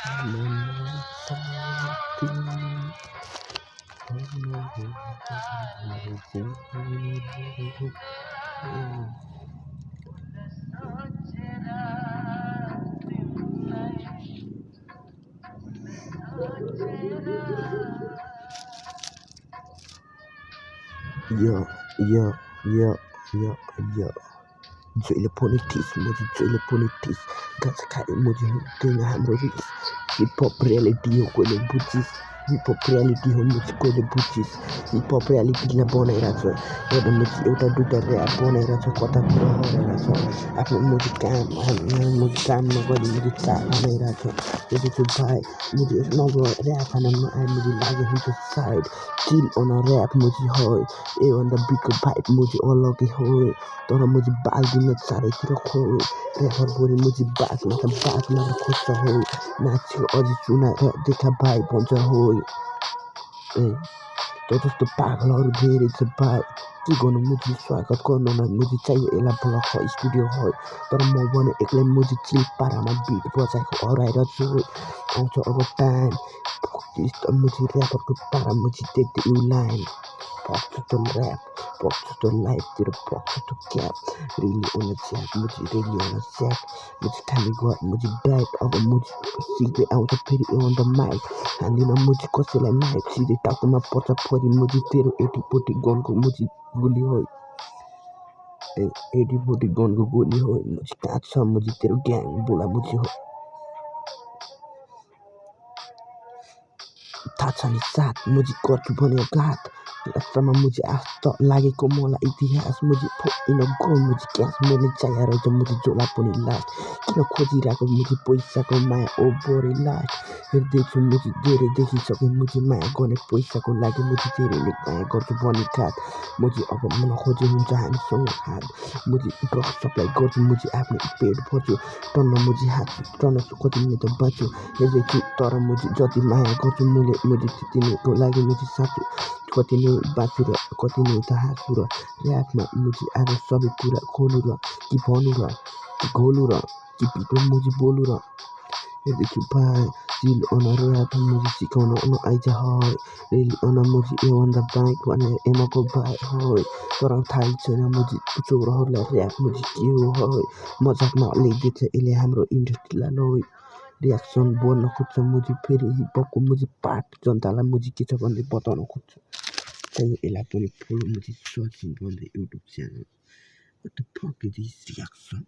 Yo, yo, yo, yo, yo. Joile politics, मुझे joile politics. Gats carry मुझे doing hamburgers. Hip hop reality हो कोइले बुझिस. Hip hop reality हो मुझे कोइले बुझिस. Hip hop reality ला बनाइरहेछ. एउटा मुझे एउटा दुईटा ऱ्याप बनाइरहेछ कता कुरा हराइरहेछ. आफ्नो मुझे काम नगरी मुझे चाल बनाइरहेछ. त्यसो चाहिँ भाइ मुझे नगर ऱ्याप हान्नमा आए मुझे लागे हुन्छ side. Chill on a rap मुझे है. ए भन्दा बिटको भाइब मुझे अलगै हो. तर मुझे बाल्दिन चारैतिर खो. ऱ्यापर बोरी मुझे बाजमा खोज्छ हो. नाच्यो अझै चुनाएर देखा भाइ भन्छ हो. त जस्तो पागलहरू धेरै छ भाइ. के गर्नु मुझे स्वागत गर्नु न मुझे चाहियो यसलाई ब्लक है स्टुडियो है. तर म भने एक्लै मुझे चिल पारामा बिट बजाएको हराएर छु. आउँछ अब टाइम मुझे ऱ्यापरको पारा मुझे देख्दै यु लाइन. पक्छ त ऱ्याप पक्छ त लाइफतिर पक्छ त क्याप. रेली on a ज्याप मुझे रेली on a ज्याप. मुझे खाने घर मुझे डाइट अब मुझे सिक्दै आउँछ फेरि on the mic. हान्दिन मुझे कसैलाई नाइफ सिधै टाउकोमा पर्छ फरि मुझे तेरो 80-40 गनको मुझे गोली हो. 80-40 गनको गोली हो. मुझे कहाँ छ मुझे तेरो ग्याङ बोला मुझे हो. थाहा छ नि साथ मुझे गर्छु भने घात. लास्टमा मुझे आस्था लागेको मलाई इतिहास मुझे इन गो मुझे क्यास मैले चाहिएको रहेछ मुझे जोला पनि लास्ट. किन खोजिरहेको मुझे पैसाको माया ओ बढी लास्ट. हेर्दैछु मुझे धेरै देखिसकेँ मुझे माया गर्ने पैसाको लागि मुझे धेरै माया गर्छु भने घात. मुझे अब नखोजे हुन्छ हामीसँग हात. मुझे ड्रग सप्लाई गर्छु मुझे आफ्नै पेट भर्छु. टन्न मुझे हात टन्न कति नै त बाँच्छु. हेर्दैछु तर मुझे जति माया गर्छु मुझे त्यति नैको लागि मुझे साँच्छु. कति नै बाँच्छु र कति नै त हाँस्छु र ऱ्यापमा मुझे आज सबै कुरा खोल्नु र कि भन्नु र कि घोल्नु र कि पिटो मुझे बोल्नु र. हेर्दैछु भाइ चिल on a ऱ्याप मुझे सिकाउन आइज है. रेली on a मुझे योभन्दा बाइक भनेर एमाको भाइ है. तर थाहै छैन मुझे चोरहरूलाई ऱ्याप मुझे के हो है. मजाकमा लेख्दैछ यसले हाम्रो इन्डस्ट्रीलाई लौ. रियाक्सन बोल्न खोज्छ मुझे फेरि हिपहपको मुझे पार्ट जनतालाई मुझे के छ भन्दै बताउन खोज्छ. चाहियो यसलाई पनि फलो मुझे सचिन भन्दै YouTube channel. What the fuck is this reaction?